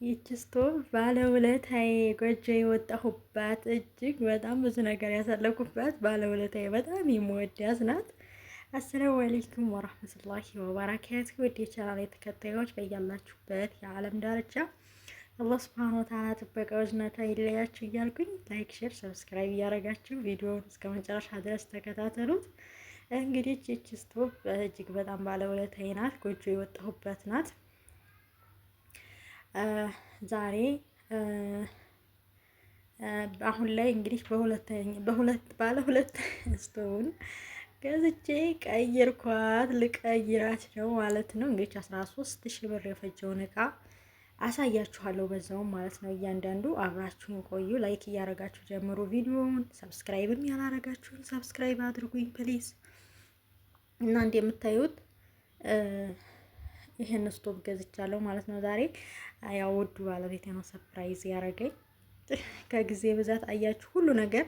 ይቺ ስቶቭ ባለውለታዬ ጎጆ የወጣሁባት እጅግ በጣም ብዙ ነገር ያሳለፍኩባት ባለውለታዬ በጣም የምወዳት ናት። አሰላሙ አለይኩም ወራህመቱላሂ ወበረካቱ። ውድ የቻናሌ ተከታዮች በያላችሁበት የዓለም ዳርቻ አላህ ሱብሃነሁ ወተዓላ ጥበቃው ዝናታ ይለያችሁ እያልኩኝ ላይክ፣ ሼር፣ ሰብስክራይብ እያደረጋችሁ ቪዲዮውን እስከ መጨረሻ ድረስ ተከታተሉት። እንግዲህ ይቺ ስቶቭ እጅግ በጣም ባለውለታዬ ናት። ጎጆ የወጣሁበት ናት። ዛሬ አሁን ላይ እንግዲህ ባለ ሁለት ስቶቭን ገዝቼ ቀይርኳት። ልቀይራት ነው ማለት ነው። እንግዲህ 13,000 ብር የፈጀውን እቃ አሳያችኋለሁ በዛውም ማለት ነው። እያንዳንዱ አብራችሁን ቆዩ። ላይክ እያደረጋችሁ ጀምሮ ቪዲዮውን ሰብስክራይብም ያላረጋችሁን ሰብስክራይብ አድርጉኝ ፕሊዝ። እና እንደምታዩት ይሄን ስቶቭ ገዝቻለሁ ማለት ነው። ዛሬ ያው ውዱ ባለቤቴ ነው ሰርፕራይዝ ያደረገኝ። ከጊዜ ብዛት አያችሁ ሁሉ ነገር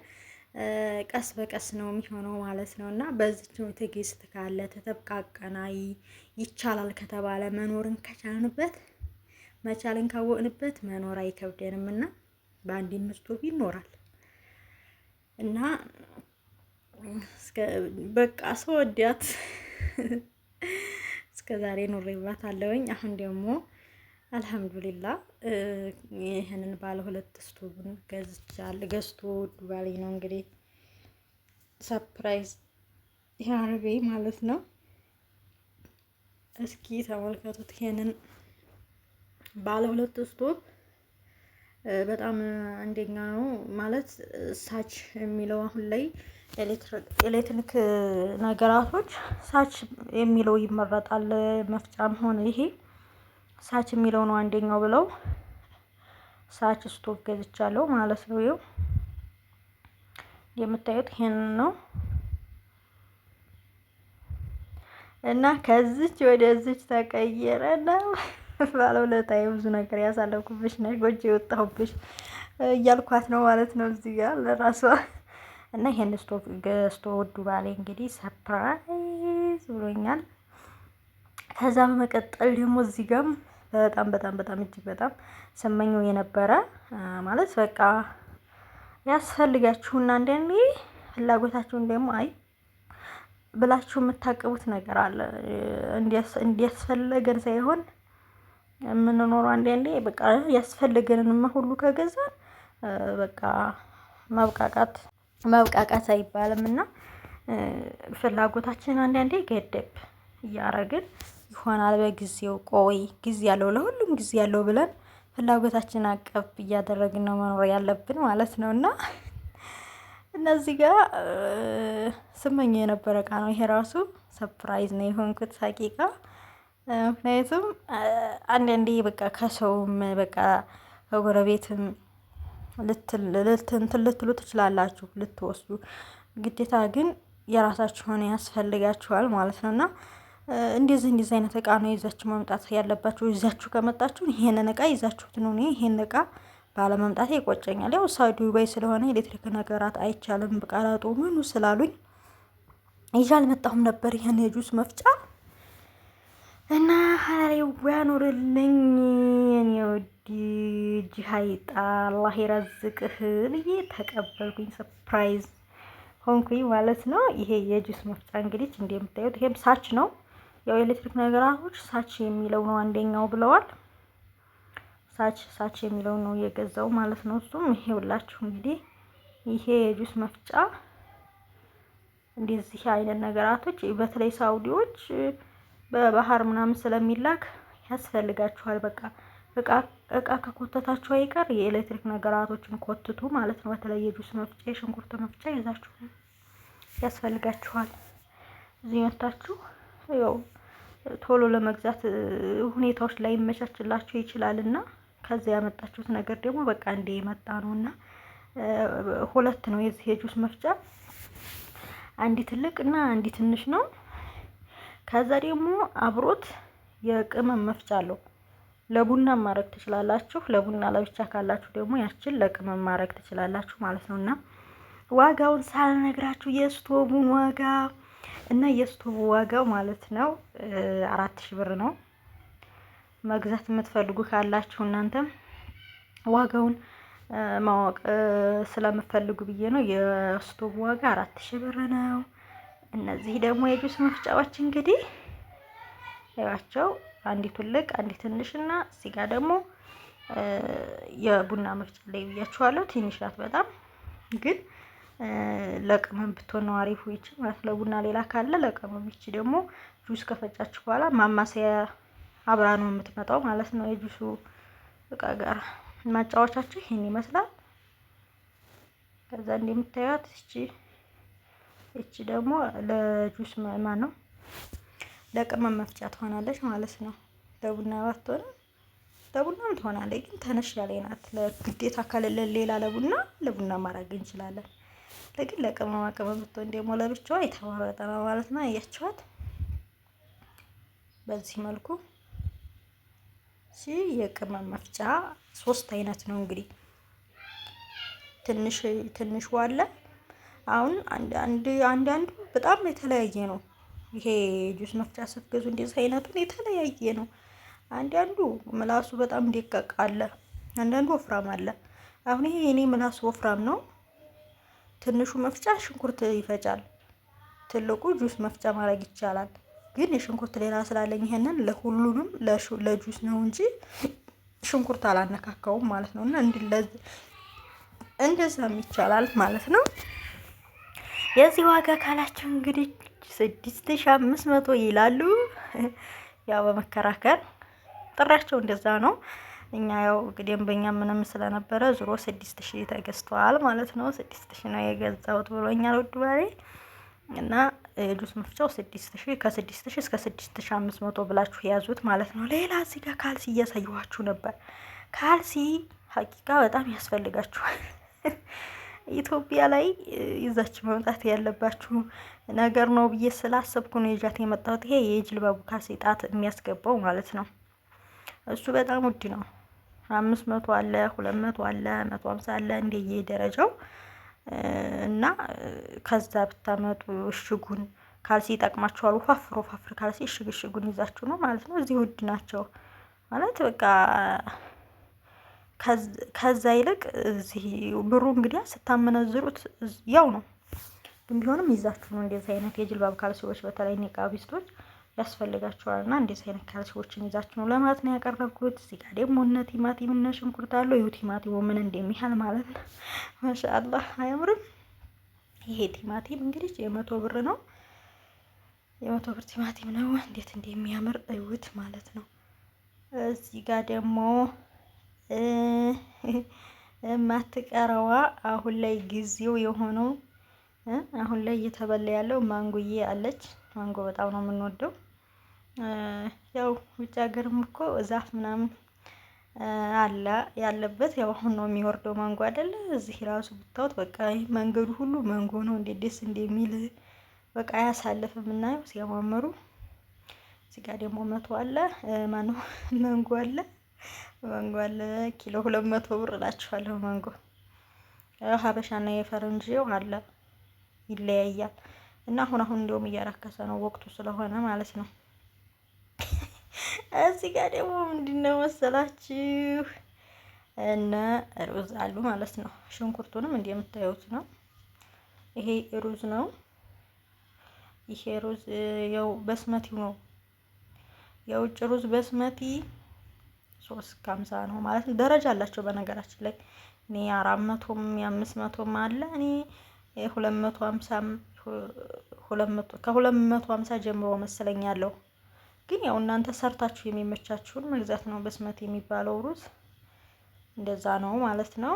ቀስ በቀስ ነው የሚሆነው ማለት ነው። እና በዚች ትዕግስት ካለ ተተብቃቀና ይቻላል ከተባለ መኖርን ከቻልንበት መቻልን ካወቅንበት መኖር አይከብደንም እና በአንድ ስቶቭ ይኖራል እና በቃ ሰወዲያት እስከ ዛሬ ኖሬባታለሁኝ። አሁን ደግሞ አልሐምዱሊላህ ይሄንን ባለ ሁለት ስቶቭን ገዝቶ ዱባሌ ነው እንግዲህ ሰርፕራይዝ ያረገኝ ማለት ነው። እስኪ ተመልከቱት። ይሄንን ባለ ሁለት ስቶቭ በጣም አንደኛ ነው ማለት ሳች የሚለው አሁን ላይ ኤሌክትሪክ ነገራቶች ሳች የሚለው ይመረጣል። መፍጫም ሆነ ይሄ ሳች የሚለው ነው አንደኛው ብለው ሳች ስቶቭ ገዝቻለሁ ማለት ነው። ይኸው የምታዩት ይሄን ነው እና ከዚች ወደዚች ተቀየረና ባለውለታዬ ብዙ ነገር ያሳለፍኩብሽ ነሽ፣ ጎጆ የወጣሁብሽ እያልኳት ነው ማለት ነው እዚህ ጋር ለራሷ። እና ይሄን ስቶቭ ገዝቶ ውዱ ባሌ እንግዲህ ሰርፕራይዝ ብሎኛል። ከዛ በመቀጠል ደግሞ እዚህ ጋርም በጣም እጅግ በጣም ስመኘው የነበረ ማለት በቃ ያስፈልጋችሁና አንዳንዴ ፍላጎታችሁን ደግሞ አይ ብላችሁ የምታቅቡት ነገር አለ። እንዲያስፈልገን ሳይሆን የምንኖረው አንዳንዴ በቃ ያስፈልገንንማ ሁሉ ከገዛን በቃ መብቃቃት አይባልም እና ፍላጎታችን አንዳንዴ ገደብ እያረግን ይሆናል። በጊዜው ቆይ ጊዜ ያለው ለሁሉም ጊዜ ያለው ብለን ፍላጎታችን አቀብ እያደረግን ነው መኖር ያለብን ማለት ነው። እና እነዚህ ጋር ስመኝ የነበረ እቃ ነው። ይሄ ራሱ ሰርፕራይዝ ነው የሆንኩት ሀቂቃ። ምክንያቱም አንዳንዴ በቃ ከሰውም በቃ ከጎረቤትም ልትሉ ትችላላችሁ ልትወስዱ፣ ግዴታ ግን የራሳችሁ ሆነ ያስፈልጋችኋል ማለት ነው። እና እንደዚህ አይነት እቃ ነው ይዛችሁ መምጣት ያለባችሁ። ይዛችሁ ከመጣችሁ ይሄንን እቃ ይዛችሁት ነው። ይሄን እቃ ባለመምጣት ይቆጨኛል። ያው ሳውዲ ዱባይ ስለሆነ ኤሌክትሪክ ነገራት አይቻልም በቃላጡ ምኑ ስላሉኝ ይዤ አልመጣሁም ነበር ይሄን የጁስ መፍጫ እና ሀላሌው ያኖርልኝ የኔ ወዲ ጂሃይጣ አላህ ይረዝቅህ ብዬ ተቀበልኩኝ። ሰርፕራይዝ ሆንኩኝ ማለት ነው። ይሄ የጁስ መፍጫ እንግዲህ እንደምታዩት ይሄም ሳች ነው። ያው ኤሌክትሪክ ነገራቶች ሳች የሚለው ነው አንደኛው ብለዋል። ሳች የሚለው ነው የገዛው ማለት ነው። እሱም ይሄውላችሁ እንግዲህ ይሄ የጁስ መፍጫ እንደዚህ አይነት ነገራቶች በተለይ ሳውዲዎች በባህር ምናምን ስለሚላክ ያስፈልጋችኋል። በቃ እቃ ከኮተታችሁ አይቀር የኤሌክትሪክ ነገራቶችን ኮትቱ ማለት ነው። በተለይ የጁስ መፍጫ የሽንኩርት መፍጫ ይዛችሁ ያስፈልጋችኋል። እዚህ መታችሁ ያው ቶሎ ለመግዛት ሁኔታዎች ላይ ይመቻችላችሁ ይችላልና ከዚያ ያመጣችሁት ነገር ደግሞ በቃ እንደ የመጣ ነውና ሁለት ነው የዚህ የጁስ መፍጫ፣ አንዲ ትልቅ እና አንዲ ትንሽ ነው። ከዛ ደግሞ አብሮት የቅመም መፍጫ አለው። ለቡና ማረግ ትችላላችሁ። ለቡና ለብቻ ካላችሁ ደግሞ ያችን ለቅመም ማረግ ትችላላችሁ ማለት ነውና ዋጋውን ሳልነግራችሁ የስቶቡን ዋጋ እና የስቶቡ ዋጋው ማለት ነው 4,000 ብር ነው። መግዛት የምትፈልጉ ካላችሁ እናንተም ዋጋውን ማወቅ ስለምፈልጉ ብዬ ነው። የስቶቭ ዋጋ 4000 ብር ነው። እነዚህ ደግሞ የጁስ መፍጫዎች እንግዲህ ያቸው አንዲት ትልቅ አንዲት ትንሽና እዚህ ጋር ደግሞ የቡና መፍጫ ላይ ብያችኋለሁ። ትንሽ ናት በጣም ግን ለቅመም ብትሆን ነው አሪፉ ይቺ ማለት ለቡና ሌላ ካለ ለቅመም ይቺ ደግሞ ጁስ ከፈጫችሁ በኋላ ማማሰያ አብራ ነው የምትመጣው ማለት ነው። የጁሱ እቃ ጋር ማጫወቻችሁ ይሄን ይመስላል። ከዛ እንደምታዩት እቺ ደግሞ ለጁስ ማን ነው ለቅመም መፍጫ ትሆናለች ማለት ነው። ለቡና ባትሆን ለቡናም ትሆናለች ግን ተነሽ ያለ ናት። ለግዴታ ከሌለ ሌላ ለቡና ማድረግ እንችላለን። ለግን ለቅመማ ቅመም ብትሆን ደግሞ ለብቻዋ የተመረጠ ነው ማለት ነው። አያችኋት በዚህ መልኩ የቅመም መፍጫ 3 አይነት ነው እንግዲህ ትንሽ ዋለ። አሁን አንዳንዱ በጣም የተለያየ ነው። ይሄ ጁስ መፍጫ ስትገዙ እንደዚህ አይነቱን የተለያየ ነው። አንዳንዱ ምላሱ በጣም ደቀቅ አለ፣ አንዳንዱ ወፍራም አለ። አሁን ይሄ እኔ ምላሱ ወፍራም ነው። ትንሹ መፍጫ ሽንኩርት ይፈጫል፣ ትልቁ ጁስ መፍጫ ማድረግ ይቻላል። ግን የሽንኩርት ሌላ ስላለኝ ይሄንን ለሁሉንም ለጁስ ነው እንጂ ሽንኩርት አላነካካውም ማለት ነው። እና እንደዛም ይቻላል ማለት ነው። የዚህ ዋጋ ካላችሁ እንግዲህ 6500 ይላሉ። ያው በመከራከር ጥራቸው እንደዛ ነው። እኛ ያው ደንበኛ ምንም ስለነበረ ዙሮ 6000 ተገዝቷል ማለት ነው። 6000 ነው የገዛሁት ብሎኛል ውድ ባሌ። እና የጁስ መፍጫው 6000 ከ6000 እስከ 6500 ብላችሁ ያዙት ማለት ነው። ሌላ እዚህ ጋር ካልሲ እያሳየኋችሁ ነበር። ካልሲ ሀቂቃ በጣም ያስፈልጋችኋል። ኢትዮጵያ ላይ ይዛችሁ መምጣት ያለባችሁ ነገር ነው ብዬ ስላሰብኩ ነው ይዣት የመጣሁት። ይሄ የጅልባቡ ካልሲ ጣት የሚያስገባው ማለት ነው። እሱ በጣም ውድ ነው። 500 አለ፣ 200 አለ፣ 150 አለ እንደየ ደረጃው እና ከዛ ብታመጡ እሽጉን ካልሲ ይጠቅማችኋል። ወፋፍር ካልሲ እሽጉን ይዛችሁ ነው ማለት ነው። እዚህ ውድ ናቸው ማለት በቃ ከዛ ይልቅ እዚህ ብሩ እንግዲህ ስታመነዝሩት ያው ነው። ግን ቢሆንም ይዛችሁ ነው እንደዚህ አይነት የጅልባብ ካልሲዎች በተለይ ኒቃቢስቶች ያስፈልጋቸዋልና እንደዚህ አይነት ካልሲዎችን ይዛችሁ ነው ለማለት ነው ያቀረብኩት። እዚህ ጋር ደግሞ እነ ቲማቲም እና ሽንኩርት አለው። ይኸው ቲማቲሙ ምን እንደሚያህል ማለት ነው። ማሻአላህ አያምርም? ይሄ ቲማቲም እንግዲህ 100 ብር ነው። 100 ብር ቲማቲም ነው። እንዴት እንደሚያምር እዩት ማለት ነው። እዚህ ጋር ደግሞ ማትቀረዋ አሁን ላይ ጊዜው የሆነው አሁን ላይ እየተበላ ያለው ማንጎዬ አለች። ማንጎ በጣም ነው የምንወደው። ያው ውጭ ሀገርም እኮ ዛፍ ምናምን አለ ያለበት ያው አሁን ነው የሚወርደው ማንጎ አይደለ? እዚህ ራሱ ብታዩት በቃ መንገዱ ሁሉ ማንጎ ነው። እንዴት ደስ እንደሚል በቃ አያሳልፍም። እናየው ሲያማምሩ። እዚህ ጋር ደግሞ 100 አለ ማነው ማንጎ አለ ኪሎ 200 ብር እላችኋለሁ። ማንጎ ሀበሻና የፈረንጂው አለ ይለያያል። እና አሁን እንደውም እያረከሰ ነው ወቅቱ ስለሆነ ማለት ነው። እዚህ ጋር ደግሞ ምንድነው መሰላችሁ እና ሩዝ አሉ ማለት ነው። ሽንኩርቱንም እንደምታዩት ነው። ይሄ ሩዝ ነው። ይሄ ሩዝ ያው በስመቲው ነው። የውጭ ሩዝ በስመቲ 350 ነው ማለት ነው። ደረጃ አላቸው በነገራችን ላይ እኔ 400ም 500ም አለ። እኔ 250 ከ250 ጀምሮ መሰለኝ ያለው። ግን ያው እናንተ ሰርታችሁ የሚመቻችሁን መግዛት ነው። በስመት የሚባለው ሩዝ እንደዛ ነው ማለት ነው።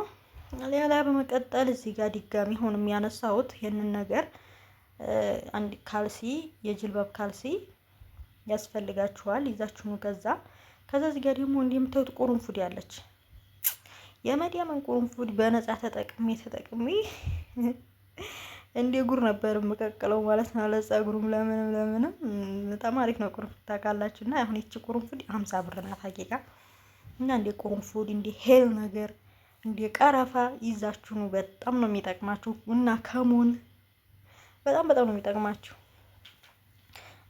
ሌላ በመቀጠል እዚህ ጋር ድጋሚ ሆኖ የሚያነሳውት ይሄንን ነገር አንድ ካልሲ የጅልባብ ካልሲ ያስፈልጋችኋል። ይዛችሁ ነው ከዛ እዚህ ጋር ደግሞ እንደምታዩት ቁርንፉድ ያለች የመዲያምን ቁርንፉድ በነፃ ተጠቅሜ እንደ ጉር ነበር የምቀቅለው ማለት ነው። ለፀጉሩም ለምንም በጣም አሪፍ ነው ቁርንፉድ ታውቃላችሁ። እና አሁን እቺ ቁርንፉድ 50 ብር ናት ሀቂቃ። እና እንደ ቁርንፉድ እንደ ሄል ነገር እንደ ቀረፋ ይዛችሁ ነው በጣም ነው የሚጠቅማችሁ። እና ከሙን በጣም ነው የሚጠቅማችሁ።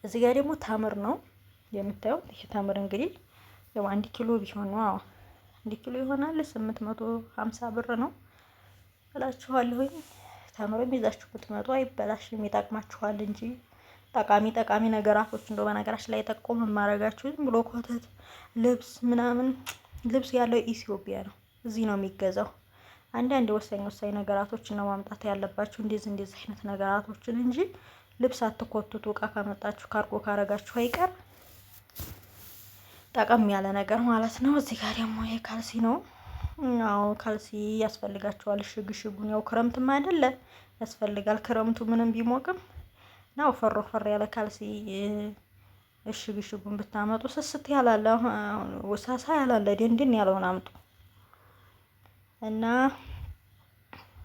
እዚህ ጋር ደግሞ ተምር ነው የምታዩት። ይሄ ተምር እንግዲህ ያው 1 ኪሎ ቢሆን ነው። አዎ 1 ኪሎ ይሆናል 850 ብር ነው እላችኋለሁኝ። ተምሮም ይዛችሁ ብትመጡ አይበላሽም፣ ይጠቅማችኋል እንጂ ጠቃሚ ነገራቶች እንደው በነገራችን ላይ ጠቆም የማረጋችሁ ዝም ብሎ ኮተት ልብስ ምናምን ልብስ ያለው ኢትዮጵያ ነው፣ እዚህ ነው የሚገዛው። አንዳንድ ወሳኝ ነገራቶችን ነው ማምጣት ያለባችሁ እንደዚህ አይነት ነገራቶችን እንጂ ልብስ አትኮትቱ። እቃ ካመጣችሁ ካርጎ ካረጋችሁ አይቀር ጠቀም ያለ ነገር ማለት ነው። እዚህ ጋር ደግሞ የካልሲ ነው። አዎ ካልሲ ያስፈልጋችኋል። እሽጉን ያው ክረምትም አይደለ ያስፈልጋል። ክረምቱ ምንም ቢሞቅም ነው ፈር ያለ ካልሲ እሽጉን ብታመጡ ስስት ያላለ ወሳሳ ያላለ ድንድን ያለውን አምጡ እና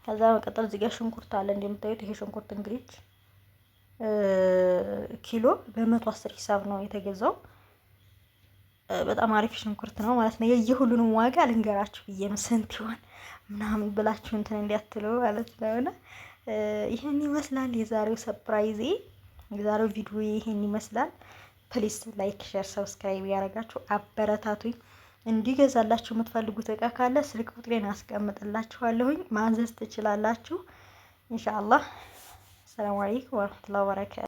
ከዛ መቀጠል እዚህ ጋር ሽንኩርት አለ እንደምታዩት። ይሄ ሽንኩርት እንግዲህ ኪሎ በ110 ሂሳብ ነው የተገዛው። በጣም አሪፍ ሽንኩርት ነው ማለት ነው። የየሁሉንም ዋጋ ልንገራችሁ ብዬ ነው ስንት ይሆን ምናምን ብላችሁ እንትን እንዲያትሉ ማለት ነው። ይሄን ይመስላል የዛሬው ሰርፕራይዜ፣ የዛሬው ቪዲዮ ይሄን ይመስላል። ፕሊስ ላይክ፣ ሼር፣ ሰብስክራይብ ያደረጋችሁ አበረታቱኝ። እንዲገዛላችሁ የምትፈልጉት እቃ ካለ ስልክ ቁጥሬን አስቀምጥላችኋለሁኝ፣ ማዘዝ ትችላላችሁ ኢንሻአላህ። ሰላም አለይኩም ወራህመቱላሂ ወበረካቱ።